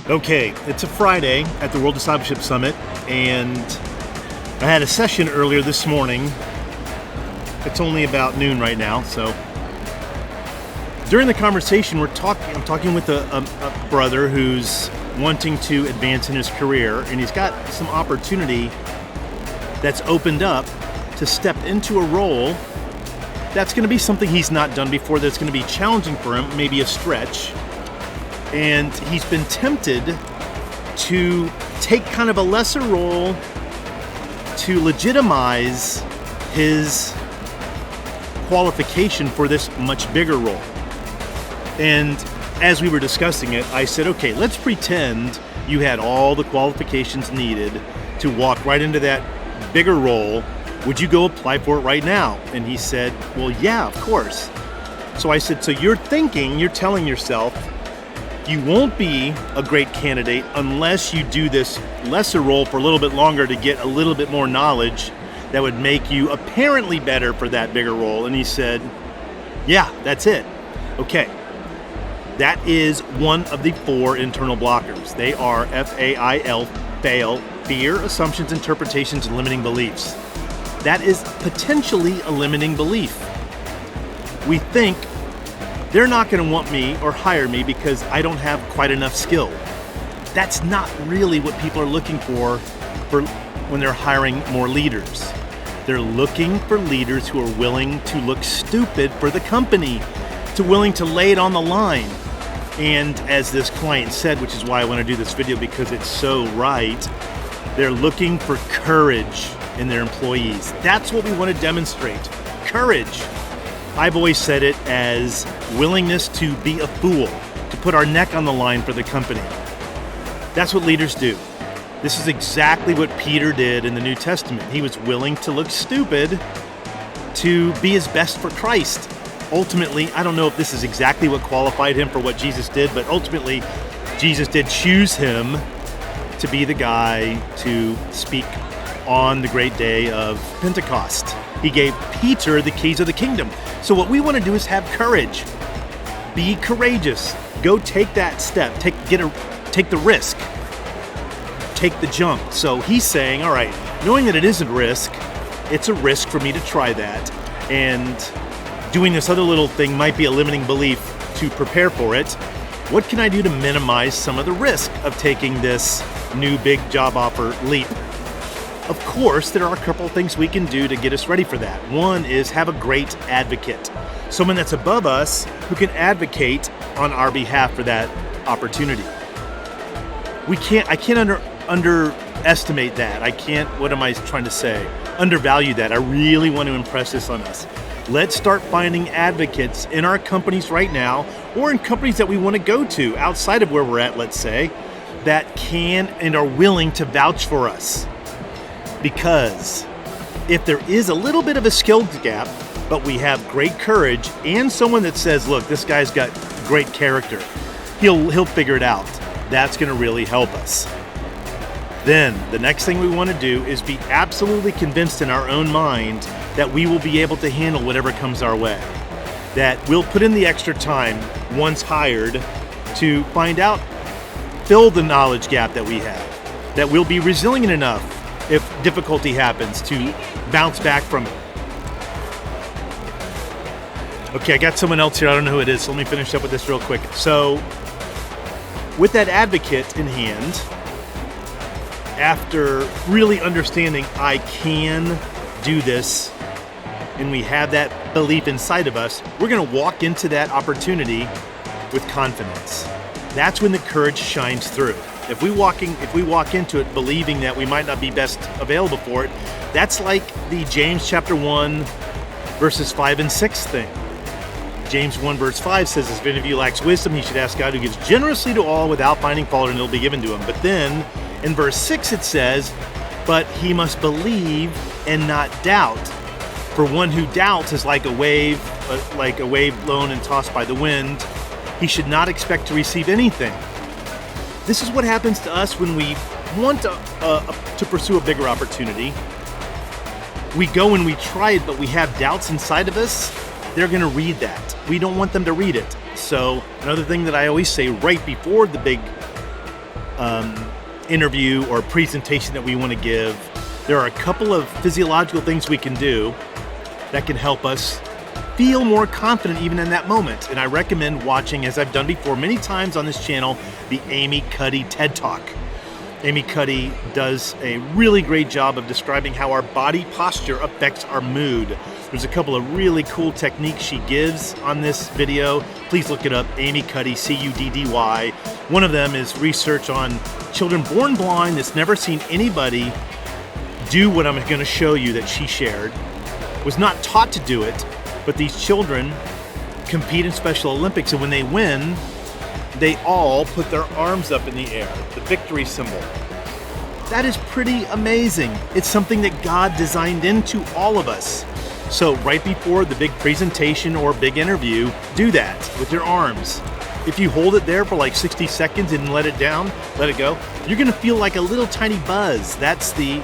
Okay, it's a Friday at the World Discipleship Summit, and I had a session earlier this morning. It's only about noon right now, so during the conversation, I'm talking with a brother who's wanting to advance in his career, and he's got some opportunity that's opened up to step into a role that's going to be something he's not done before, that's going to be challenging for him, maybe a stretch. And he's been tempted to take kind of a lesser role to legitimize his qualification for this much bigger role. And as we were discussing it, I said, okay, let's pretend you had all the qualifications needed to walk right into that bigger role. Would you go apply for it right now? And he said, well, yeah, of course. So I said, so you're telling yourself, you won't be a great candidate unless you do this lesser role for a little bit longer to get a little bit more knowledge that would make you apparently better for that bigger role. And he said, yeah, that's it. Okay. That is one of the 4 internal blockers. They are FAIL, fail, fear, assumptions, interpretations, and limiting beliefs. That is potentially a limiting belief. We think they're not going to want me or hire me because I don't have quite enough skill. That's not really what people are looking for when they're hiring more leaders. They're looking for leaders who are willing to look stupid for the company, willing to lay it on the line. And as this client said, which is why I want to do this video because it's so right, they're looking for courage in their employees. That's what we want to demonstrate. Courage. I've always said it as willingness to be a fool, to put our neck on the line for the company. That's what leaders do. This is exactly what Peter did in the New Testament. He was willing to look stupid to be his best for Christ. Ultimately, I don't know if this is exactly what qualified him for what Jesus did, but ultimately, Jesus did choose him to be the guy to speak on the great day of Pentecost. He gave Peter the keys of the kingdom. So what we want to do is have courage. Be courageous. Go take that step. Take the risk. Take the jump. So he's saying, all right, knowing that it is a risk, it's a risk for me to try that. And doing this other little thing might be a limiting belief to prepare for it. What can I do to minimize some of the risk of taking this new big job offer leap? Of course, there are a couple of things we can do to get us ready for that. One is have a great advocate, someone that's above us who can advocate on our behalf for that opportunity. I can't underestimate that. What am I trying to say? Undervalue that. I really want to impress this on us. Let's start finding advocates in our companies right now, or in companies that we want to go to outside of where we're at, let's say, that can and are willing to vouch for us. Because if there is a little bit of a skill gap, but we have great courage and someone that says, look, this guy's got great character, he'll figure it out. That's going to really help us. Then the next thing we want to do is be absolutely convinced in our own mind that we will be able to handle whatever comes our way. That we'll put in the extra time once hired to fill the knowledge gap that we have. That we'll be resilient enough if difficulty happens to bounce back from it. Okay, I got someone else here. I don't know who it is, so let me finish up with this real quick. So, with that advocate in hand, after really understanding I can do this, and we have that belief inside of us, we're going to walk into that opportunity with confidence. That's when the courage shines through. If we walk into it believing that we might not be best available for it, that's like the James chapter 1, verses 5 and 6 thing. James 1 verse 5 says, if any of you lacks wisdom, he should ask God, who gives generously to all without finding fault, and it'll be given to him. But then in verse 6 it says, but he must believe and not doubt. For one who doubts is like a wave blown and tossed by the wind. He should not expect to receive anything. This is what happens to us when we want to pursue a bigger opportunity. We go and we try it, but we have doubts inside of us. They're going to read that. We don't want them to read it. So another thing that I always say right before the big interview or presentation that we want to give, there are a couple of physiological things we can do that can help us feel more confident even in that moment. And I recommend watching, as I've done before many times on this channel, the Amy Cuddy TED Talk. Amy Cuddy does a really great job of describing how our body posture affects our mood. There's a couple of really cool techniques she gives on this video. Please look it up, Amy Cuddy, C-U-D-D-Y. One of them is research on children born blind that's never seen anybody do what I'm going to show you that she shared, was not taught to do it, but these children compete in Special Olympics, and when they win, they all put their arms up in the air, the victory symbol. That is pretty amazing. It's something that God designed into all of us. So right before the big presentation or big interview, do that with your arms. If you hold it there for like 60 seconds and let it down, let it go, you're gonna feel like a little tiny buzz. That's the,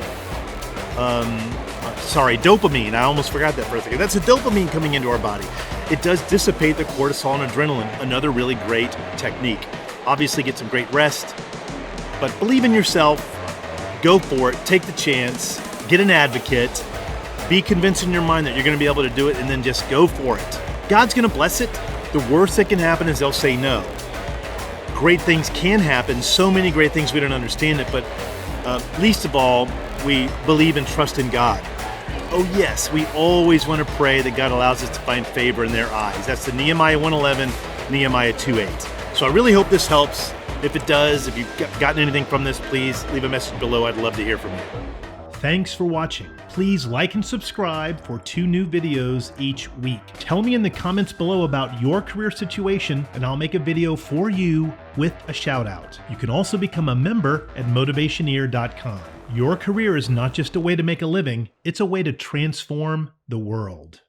dopamine. I almost forgot that for a second. That's the dopamine coming into our body. It does dissipate the cortisol and adrenaline, another really great technique. Obviously get some great rest, but believe in yourself, go for it, take the chance, get an advocate, be convinced in your mind that you're gonna be able to do it, and then just go for it. God's gonna bless it. The worst that can happen is they'll say no. Great things can happen, so many great things we don't understand it, but least of all, we believe and trust in God. Oh yes, we always want to pray that God allows us to find favor in their eyes. That's the Nehemiah 1:11, Nehemiah 2:8. So I really hope this helps. If it does, if you've gotten anything from this, please leave a message below. I'd love to hear from you. Thanks for watching. Please like and subscribe for 2 new videos each week. Tell me in the comments below about your career situation, and I'll make a video for you with a shout out. You can also become a member at Motivationeer.com. Your career is not just a way to make a living, it's a way to transform the world.